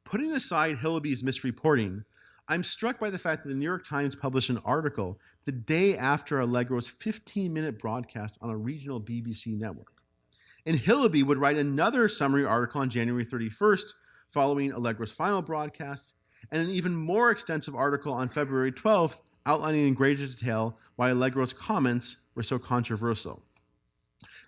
Putting aside Hillaby's misreporting, I'm struck by the fact that the New York Times published an article the day after Allegro's 15-minute broadcast on a regional BBC network. And Hillaby would write another summary article on January 31st, following Allegro's final broadcast, and an even more extensive article on February 12th, outlining in greater detail why Allegro's comments were so controversial.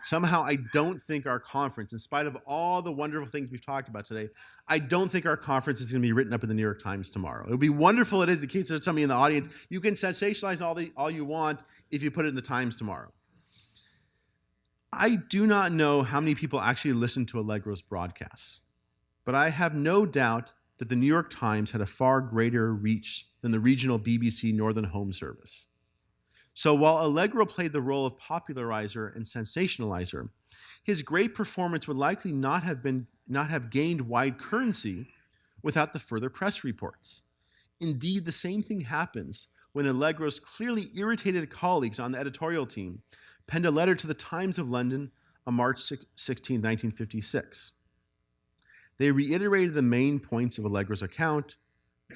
Somehow, I don't think our conference, in spite of all the wonderful things we've talked about today, I don't think our conference is going to be written up in the New York Times tomorrow. It would be wonderful it is, in case there's somebody in the audience. You can sensationalize all you want if you put it in the Times tomorrow. I do not know how many people actually listen to Allegro's broadcasts, but I have no doubt that the New York Times had a far greater reach than the regional BBC Northern Home Service. So while Allegro played the role of popularizer and sensationalizer, his great performance would likely not have gained wide currency without the further press reports. Indeed, the same thing happens when Allegro's clearly irritated colleagues on the editorial team penned a letter to the Times of London on March 16, 1956. They reiterated the main points of Allegro's account,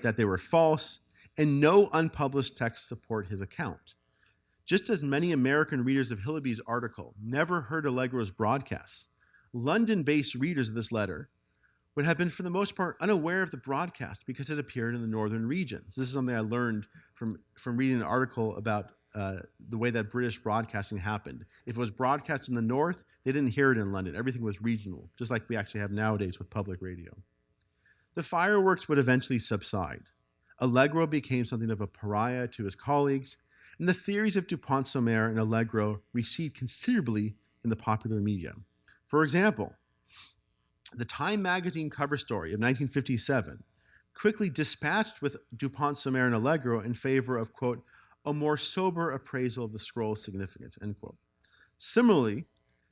that they were false, and no unpublished texts support his account. Just as many American readers of Hillaby's article never heard Allegro's broadcasts, London-based readers of this letter would have been, for the most part, unaware of the broadcast because it appeared in the northern regions. This is something I learned from reading an article about the way that British broadcasting happened. If it was broadcast in the north, they didn't hear it in London. Everything was regional, just like we actually have nowadays with public radio. The fireworks would eventually subside. Allegro became something of a pariah to his colleagues, and the theories of Dupont-Sommer and Allegro recede considerably in the popular media. For example, the Time magazine cover story of 1957 quickly dispatched with Dupont-Sommer and Allegro in favor of, quote, a more sober appraisal of the scroll's significance, end quote. Similarly,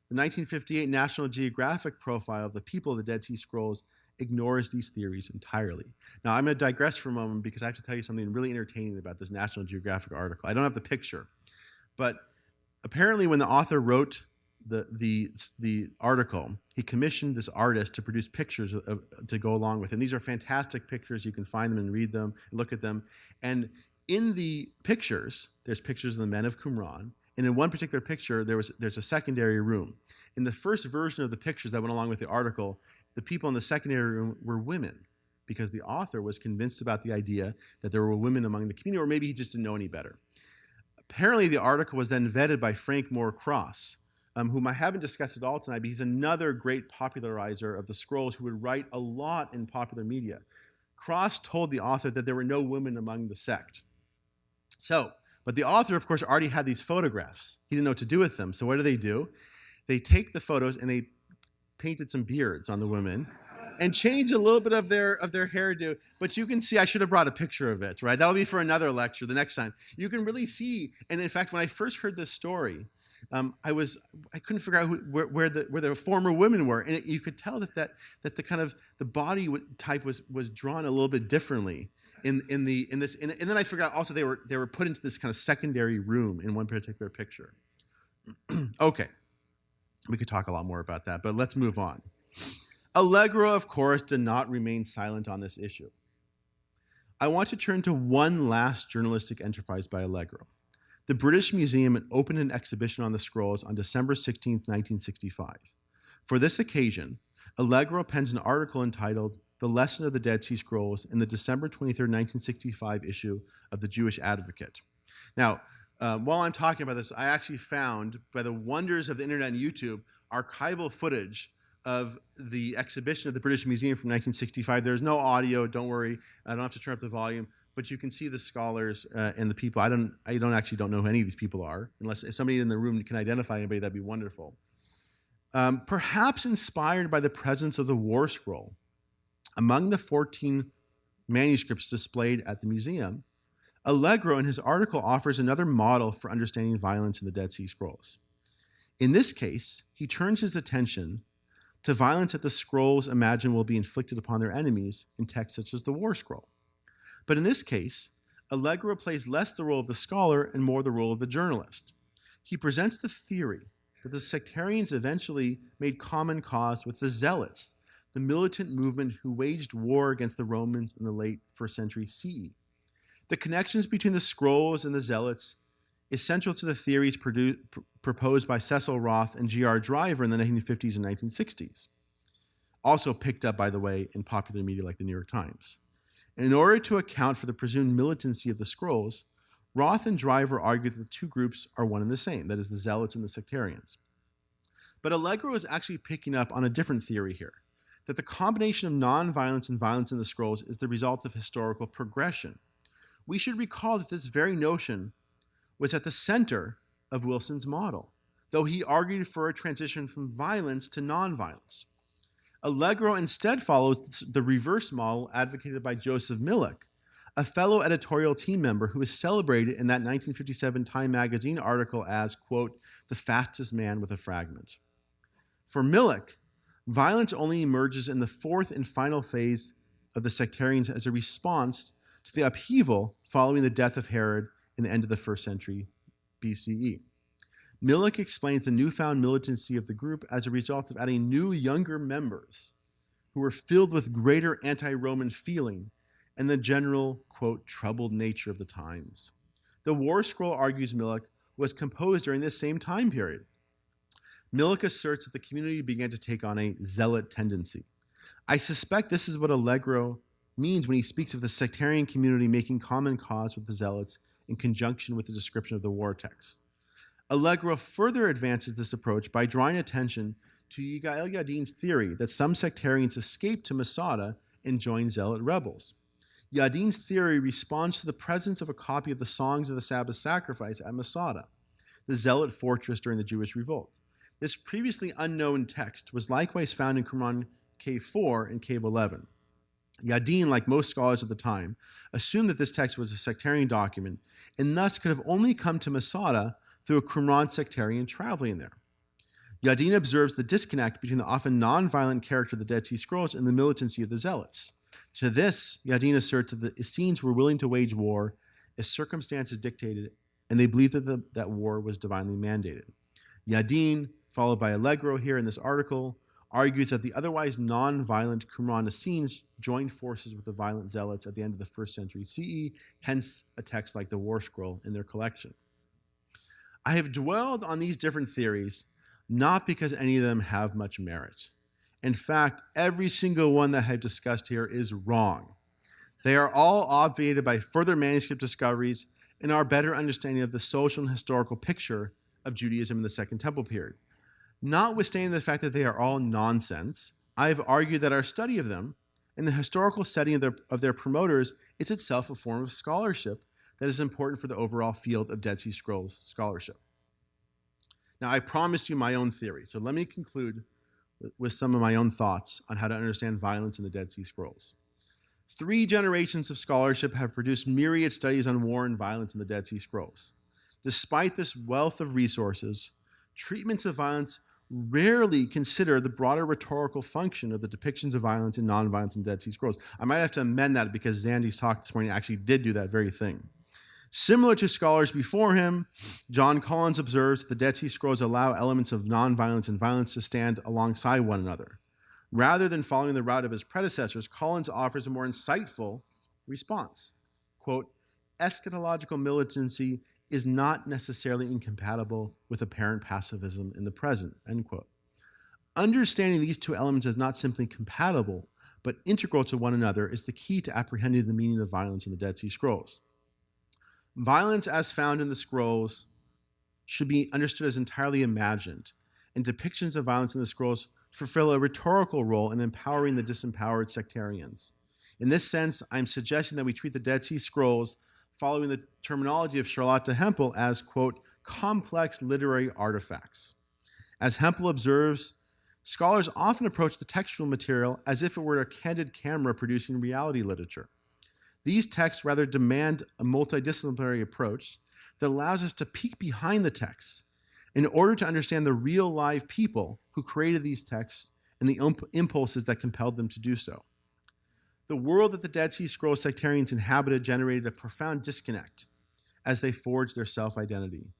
the 1958 National Geographic profile of the people of the Dead Sea Scrolls ignores these theories entirely. Now, I'm going to digress for a moment because I have to tell you something really entertaining about this National Geographic article. I don't have the picture, but apparently when the author wrote the article, he commissioned this artist to produce pictures to go along with it. And these are fantastic pictures. You can find them and read them, look at them. And in the pictures, there's pictures of the men of Qumran. And in one particular picture, there's a secondary room. In the first version of the pictures that went along with the article, the people in the secondary room were women because the author was convinced about the idea that there were women among the community, or maybe he just didn't know any better. Apparently, the article was then vetted by Frank Moore Cross, whom I haven't discussed at all tonight, but he's another great popularizer of the scrolls who would write a lot in popular media. Cross told the author that there were no women among the sect. But the author, of course, already had these photographs. He didn't know what to do with them. So what do? They take the photos and they painted some beards on the women and changed a little bit of their hairdo. But you can see, I should have brought a picture of it, right? That'll be for another lecture the next time. You can really see, and in fact, when I first heard this story, I couldn't figure out where the former women were, and you could tell that the kind of the body type was drawn a little bit differently in this, and then I figured out also they were put into this kind of secondary room in one particular picture. Okay, we could talk a lot more about that, but let's move on. Allegro, of course, did not remain silent on this issue. I want to turn to one last journalistic enterprise by Allegro. The British Museum opened an exhibition on the scrolls on December 16, 1965. For this occasion, Allegro pens an article entitled "The Lesson of the Dead Sea Scrolls" in the December 23, 1965 issue of the Jewish Advocate. Now, while I'm talking about this, I actually found, by the wonders of the internet and YouTube, archival footage of the exhibition at the British Museum from 1965. There's no audio, don't worry. I don't have to turn up the volume, but you can see the scholars and the people. I don't know who any of these people are, unless somebody in the room can identify anybody, that'd be wonderful. Perhaps inspired by the presence of the War Scroll, among the 14 manuscripts displayed at the museum, Allegro in his article offers another model for understanding violence in the Dead Sea Scrolls. In this case, he turns his attention to violence that the scrolls imagine will be inflicted upon their enemies in texts such as the War Scroll. But in this case, Allegro plays less the role of the scholar and more the role of the journalist. He presents the theory that the sectarians eventually made common cause with the Zealots, the militant movement who waged war against the Romans in the late 1st century CE. The connections between the scrolls and the Zealots is central to the theories proposed by Cecil Roth and G.R. Driver in the 1950s and 1960s, also picked up, by the way, in popular media like the New York Times. In order to account for the presumed militancy of the scrolls, Roth and Driver argued that the two groups are one and the same, that is, the Zealots and the sectarians. But Allegro is actually picking up on a different theory here, that the combination of nonviolence and violence in the scrolls is the result of historical progression. We should recall that this very notion was at the center of Wilson's model, though he argued for a transition from violence to nonviolence. Allegro instead follows the reverse model advocated by Joseph Millick, a fellow editorial team member who was celebrated in that 1957 Time magazine article as, quote, "the fastest man with a fragment." For Millick, violence only emerges in the fourth and final phase of the sectarians as a response to the upheaval following the death of Herod in the end of the 1st century BCE. Millick explains the newfound militancy of the group as a result of adding new, younger members who were filled with greater anti-Roman feeling and the general, quote, troubled nature of the times. The War Scroll, argues Millick, was composed during this same time period. Millick asserts that the community began to take on a zealot tendency. I suspect this is what Allegro means when he speaks of the sectarian community making common cause with the zealots in conjunction with the description of the war text. Allegro further advances this approach by drawing attention to Yigael Yadin's theory that some sectarians escaped to Masada and joined zealot rebels. Yadin's theory responds to the presence of a copy of the Songs of the Sabbath Sacrifice at Masada, the zealot fortress during the Jewish revolt. This previously unknown text was likewise found in Qumran Cave 4 and Cave 11. Yadin, like most scholars at the time, assumed that this text was a sectarian document and thus could have only come to Masada through a Qumran sectarian traveling there. Yadin observes the disconnect between the often non-violent character of the Dead Sea Scrolls and the militancy of the Zealots. To this, Yadin asserts that the Essenes were willing to wage war if circumstances dictated, and they believed that war was divinely mandated. Yadin, followed by Allegro here in this article, argues that the otherwise non-violent Qumran Essenes joined forces with the violent Zealots at the end of the 1st century CE, hence a text like the War Scroll in their collection. I have dwelled on these different theories not because any of them have much merit. In fact, every single one that I've discussed here is wrong. They are all obviated by further manuscript discoveries and our better understanding of the social and historical picture of Judaism in the Second Temple period. Notwithstanding the fact that they are all nonsense, I have argued that our study of them and the historical setting of their promoters is itself a form of scholarship that is important for the overall field of Dead Sea Scrolls scholarship. Now, I promised you my own theory, so let me conclude with some of my own thoughts on how to understand violence in the Dead Sea Scrolls. 3 generations of scholarship have produced myriad studies on war and violence in the Dead Sea Scrolls. Despite this wealth of resources, treatments of violence rarely consider the broader rhetorical function of the depictions of violence and nonviolence in Dead Sea Scrolls. I might have to amend that because Zandy's talk this morning actually did do that very thing. Similar to scholars before him, John Collins observes the Dead Sea Scrolls allow elements of nonviolence and violence to stand alongside one another. Rather than following the route of his predecessors, Collins offers a more insightful response. Quote, eschatological militancy is not necessarily incompatible with apparent pacifism in the present, end quote. Understanding these 2 elements as not simply compatible, but integral to one another is the key to apprehending the meaning of violence in the Dead Sea Scrolls. Violence as found in the scrolls should be understood as entirely imagined, and depictions of violence in the scrolls fulfill a rhetorical role in empowering the disempowered sectarians. In this sense, I'm suggesting that we treat the Dead Sea Scrolls, following the terminology of Charlotte Hempel, as, quote, complex literary artifacts. As Hempel observes, scholars often approach the textual material as if it were a candid camera producing reality literature. These texts rather demand a multidisciplinary approach that allows us to peek behind the texts in order to understand the real live people who created these texts and the impulses that compelled them to do so. The world that the Dead Sea Scrolls sectarians inhabited generated a profound disconnect as they forged their self-identity.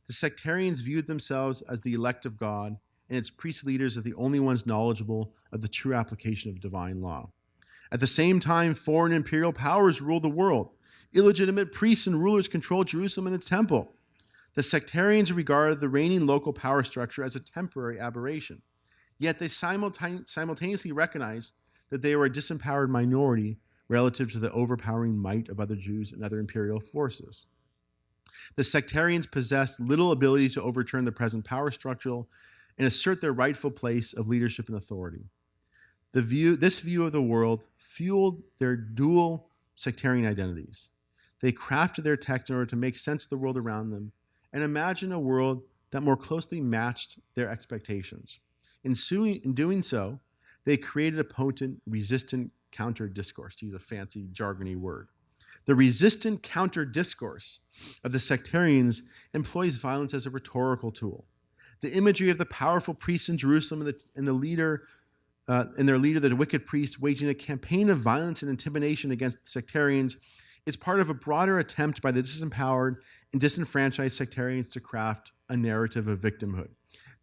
The sectarians viewed themselves as the elect of God, and its priest leaders as the only ones knowledgeable of the true application of divine law. At the same time, foreign imperial powers ruled the world. Illegitimate priests and rulers controlled Jerusalem and its temple. The sectarians regarded the reigning local power structure as a temporary aberration. Yet they simultaneously recognized that they were a disempowered minority relative to the overpowering might of other Jews and other imperial forces. The sectarians possessed little ability to overturn the present power structure and assert their rightful place of leadership and authority. This view of the world fueled their dual sectarian identities. They crafted their text in order to make sense of the world around them and imagine a world that more closely matched their expectations. In doing so, they created a potent, resistant counter-discourse, to use a fancy, jargony word. The resistant counter-discourse of the sectarians employs violence as a rhetorical tool. The imagery of the powerful priests in Jerusalem and their leader, the wicked priest, waging a campaign of violence and intimidation against the sectarians is part of a broader attempt by the disempowered and disenfranchised sectarians to craft a narrative of victimhood.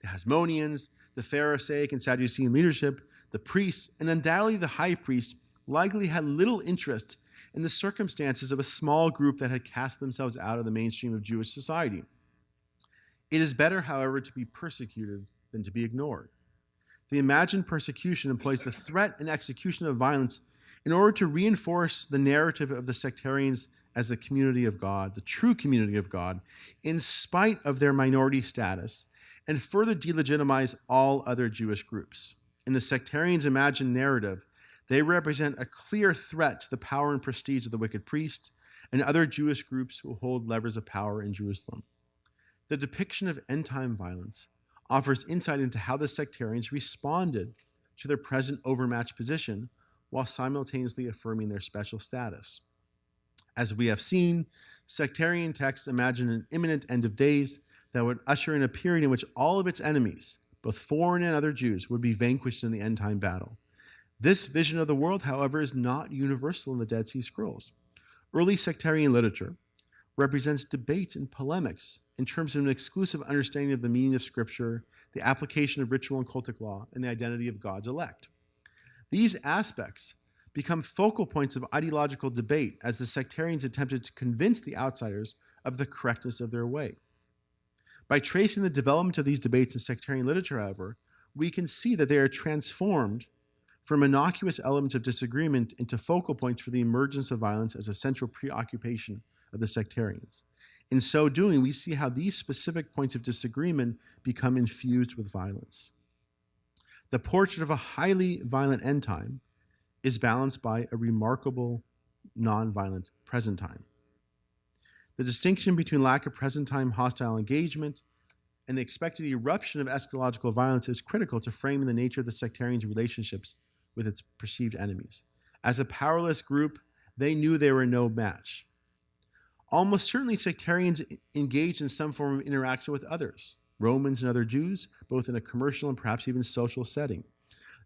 The Hasmoneans, the Pharisaic and Sadducean leadership, the priests, and undoubtedly the high priest likely had little interest in the circumstances of a small group that had cast themselves out of the mainstream of Jewish society. It is better, however, to be persecuted than to be ignored. The imagined persecution employs the threat and execution of violence in order to reinforce the narrative of the sectarians as the community of God, the true community of God, in spite of their minority status, and further delegitimize all other Jewish groups. In the sectarians' imagined narrative, they represent a clear threat to the power and prestige of the wicked priest and other Jewish groups who hold levers of power in Jerusalem. The depiction of end-time violence offers insight into how the sectarians responded to their present overmatched position while simultaneously affirming their special status. As we have seen, sectarian texts imagine an imminent end of days that would usher in a period in which all of its enemies, both foreign and other Jews, would be vanquished in the end-time battle. This vision of the world, however, is not universal in the Dead Sea Scrolls. Early sectarian literature represents debates and polemics in terms of an exclusive understanding of the meaning of Scripture, the application of ritual and cultic law, and the identity of God's elect. These aspects become focal points of ideological debate as the sectarians attempted to convince the outsiders of the correctness of their way. By tracing the development of these debates in sectarian literature, however, we can see that they are transformed from innocuous elements of disagreement into focal points for the emergence of violence as a central preoccupation of the sectarians. In so doing, we see how these specific points of disagreement become infused with violence. The portrait of a highly violent end time is balanced by a remarkable non-violent present time. The distinction between lack of present time hostile engagement and the expected eruption of eschatological violence is critical to framing the nature of the sectarians' relationships with its perceived enemies. As a powerless group, they knew they were no match. Almost certainly, sectarians engaged in some form of interaction with others, Romans and other Jews, both in a commercial and perhaps even social setting.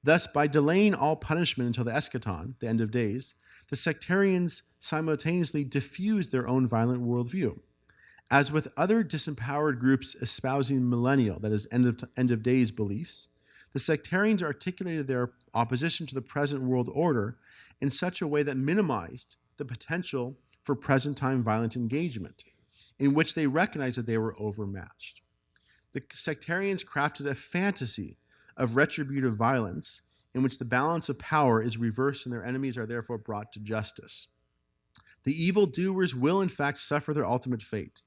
Thus, by delaying all punishment until the eschaton, the end of days, the sectarians simultaneously diffused their own violent worldview. As with other disempowered groups espousing millennial, that is, end of days beliefs, the sectarians articulated their opposition to the present world order in such a way that minimized the potential for present-time violent engagement, in which they recognized that they were overmatched. The sectarians crafted a fantasy of retributive violence in which the balance of power is reversed and their enemies are therefore brought to justice. The evildoers will, in fact, suffer their ultimate fate.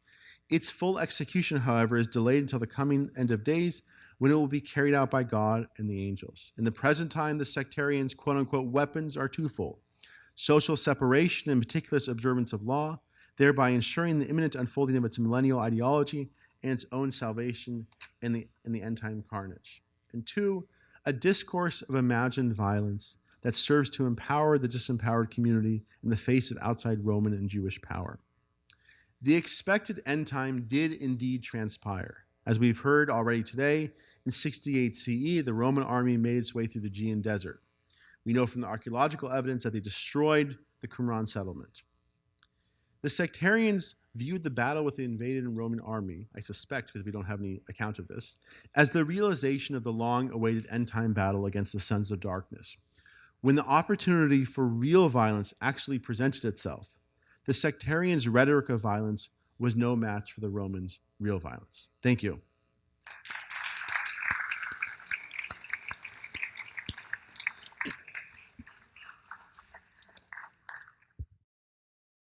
Its full execution, however, is delayed until the coming end of days, when it will be carried out by God and the angels. In the present time, the sectarians' quote-unquote weapons are twofold: social separation and meticulous observance of law, thereby ensuring the imminent unfolding of its millennial ideology and its own salvation in the end-time carnage. And two, a discourse of imagined violence that serves to empower the disempowered community in the face of outside Roman and Jewish power. The expected end time did indeed transpire. As we've heard already today, in 68 CE, the Roman army made its way through the Aegean desert. We know from the archaeological evidence that they destroyed the Qumran settlement. The sectarians viewed the battle with the invaded Roman army, I suspect because we don't have any account of this, as the realization of the long-awaited end-time battle against the sons of darkness. When the opportunity for real violence actually presented itself, the sectarians' rhetoric of violence was no match for the Romans' real violence. Thank you.